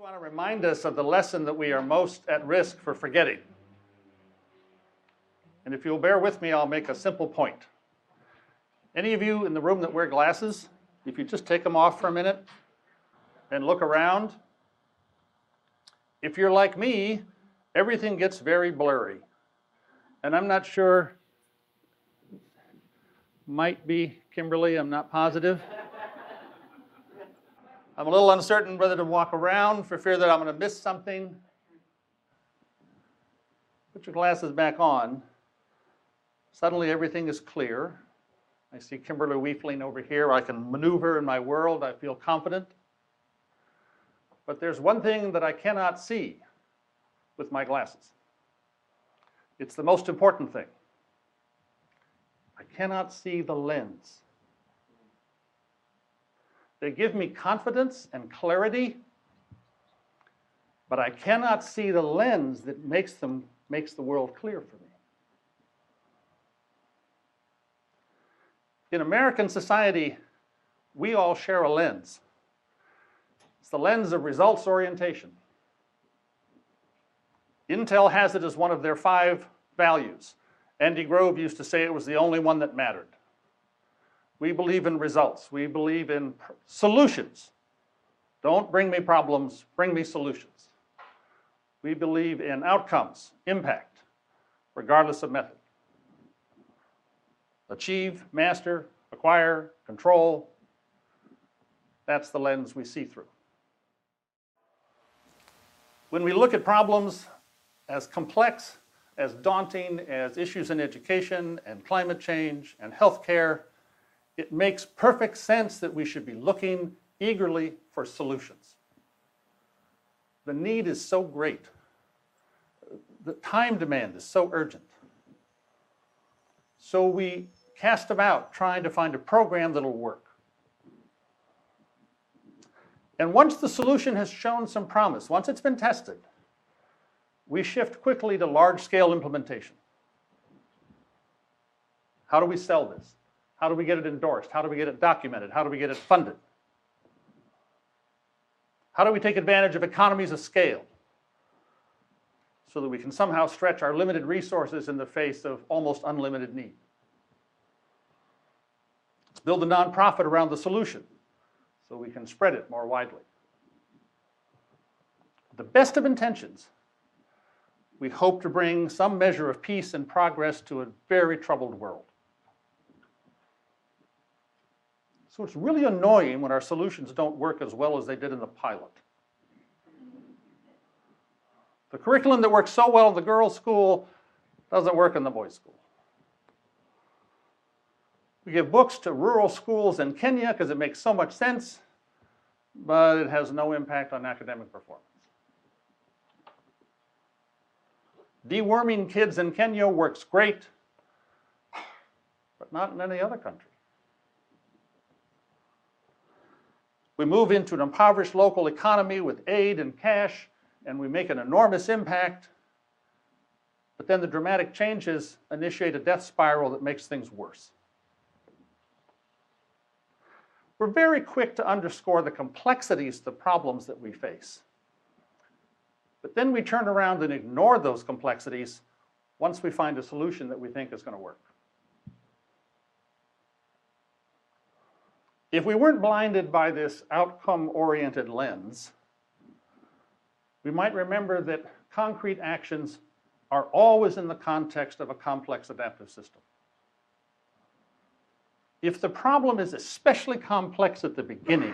want to remind us of the lesson that we are most at risk for forgetting. And if you'll bear with me, I'll make a simple point. Any of you in the room that wear glasses, if you just take them off for a minute and look around, if you're like me, everything gets very blurry. And I'm not sure, might be Kimberly, I'm not positive. I'm a little uncertain whether to walk around for fear that I'm going to miss something. Put your glasses back on. Suddenly everything is clear. I see Kimberly Weefling over here. I can maneuver in my world. I feel confident. But there's one thing that I cannot see with my glasses. It's the most important thing. I cannot see the lens. They give me confidence and clarity, but I cannot see the lens that makes the world clear for me. In American society, we all share a lens. It's the lens of results orientation. Intel has it as one of their 5 values. Andy Grove used to say it was the only one that mattered. We believe in results. We believe in solutions. Don't bring me problems, bring me solutions. We believe in outcomes, impact, regardless of method. Achieve, master, acquire, control. That's the lens we see through. When we look at problems as complex, as daunting as issues in education and climate change and healthcare, it makes perfect sense that we should be looking eagerly for solutions. The need is so great. The time demand is so urgent. So we cast about trying to find a program that'll work. And once the solution has shown some promise, once it's been tested, we shift quickly to large-scale implementation. How do we sell this? How do we get it endorsed? How do we get it documented? How do we get it funded? How do we take advantage of economies of scale so that we can somehow stretch our limited resources in the face of almost unlimited need? Let's build a nonprofit around the solution so we can spread it more widely. With the best of intentions, we hope to bring some measure of peace and progress to a very troubled world. So it's really annoying when our solutions don't work as well as they did in the pilot. The curriculum that works so well in the girls' school doesn't work in the boys' school. We give books to rural schools in Kenya because it makes so much sense, but it has no impact on academic performance. Deworming kids in Kenya works great, but not in any other country. We move into an impoverished local economy with aid and cash, and we make an enormous impact, but then the dramatic changes initiate a death spiral that makes things worse. We're very quick to underscore the complexities of the problems that we face. But then we turn around and ignore those complexities once we find a solution that we think is going to work. If we weren't blinded by this outcome-oriented lens, we might remember that concrete actions are always in the context of a complex adaptive system. If the problem is especially complex at the beginning,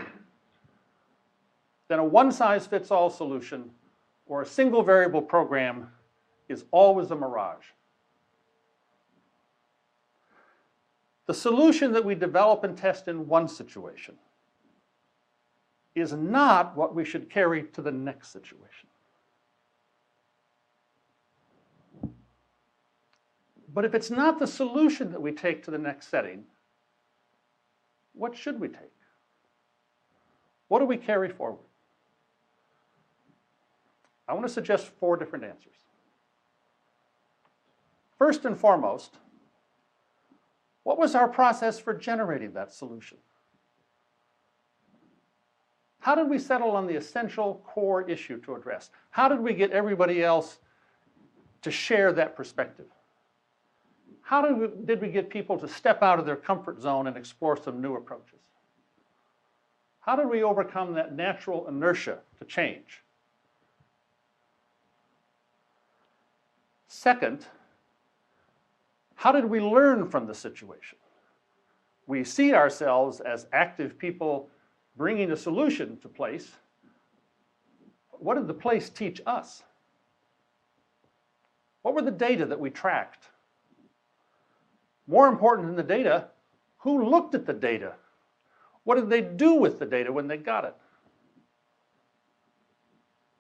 then a one-size-fits-all solution or a single variable program is always a mirage. The solution that we develop and test in one situation is not what we should carry to the next situation. But if it's not the solution that we take to the next setting, what should we take? What do we carry forward? I want to suggest 4 different answers. First and foremost, what was our process for generating that solution? How did we settle on the essential core issue to address? How did we get everybody else to share that perspective? How did we get people to step out of their comfort zone and explore some new approaches? How did we overcome that natural inertia to change? Second, how did we learn from the situation? We see ourselves as active people bringing a solution to place. What did the place teach us? What were the data that we tracked? More important than the data, who looked at the data? What did they do with the data when they got it?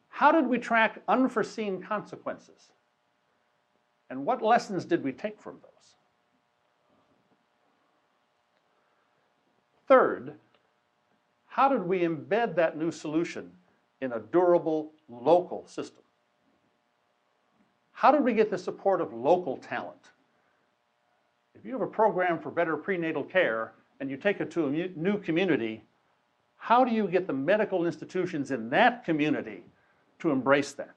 How did we track unforeseen consequences? And what lessons did we take from those? Third, how did we embed that new solution in a durable local system? How did we get the support of local talent? If you have a program for better prenatal care and you take it to a new community, how do you get the medical institutions in that community to embrace that?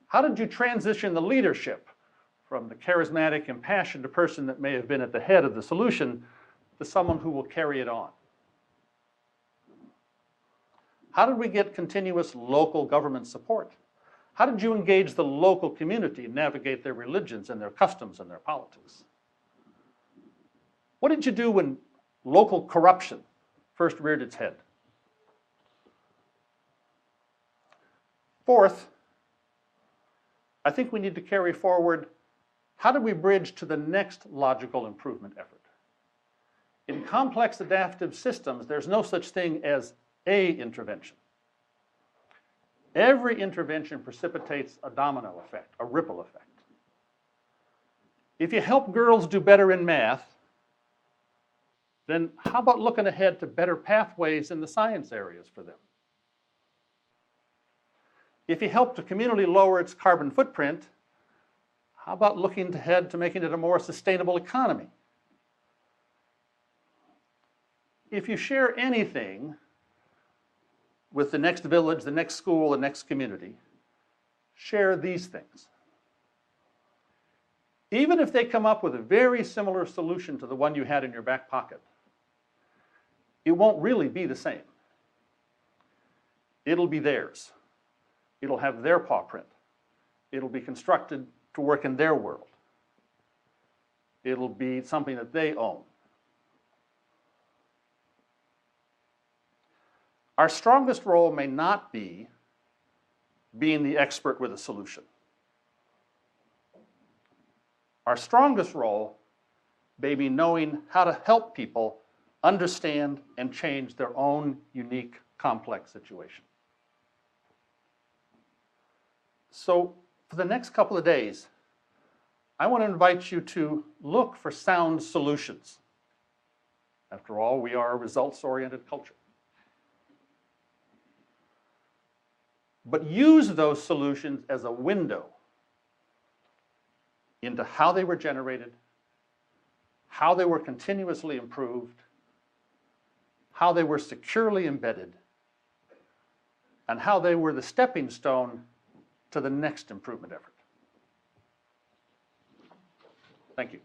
How did you transition the leadership from the charismatic, impassioned person that may have been at the head of the solution to someone who will carry it on? How did we get continuous local government support? How did you engage the local community and navigate their religions and their customs and their politics? What did you do when local corruption first reared its head? Fourth, I think we need to carry forward, how do we bridge to the next logical improvement effort? In complex adaptive systems, there's no such thing as a intervention. Every intervention precipitates a domino effect, a ripple effect. If you help girls do better in math, then how about looking ahead to better pathways in the science areas for them? If you help the community lower its carbon footprint, how about looking ahead to making it a more sustainable economy? If you share anything with the next village, the next school, the next community, share these things. Even if they come up with a very similar solution to the one you had in your back pocket, it won't really be the same. It'll be theirs. It'll have their paw print. It'll be constructed to work in their world. It'll be something that they own. Our strongest role may not be being the expert with a solution. Our strongest role may be knowing how to help people understand and change their own unique, complex situation. So for the next couple of days, I want to invite you to look for sound solutions. After all, we are a results-oriented culture. But use those solutions as a window into how they were generated, how they were continuously improved, how they were securely embedded, and how they were the stepping stone to the next improvement effort. Thank you.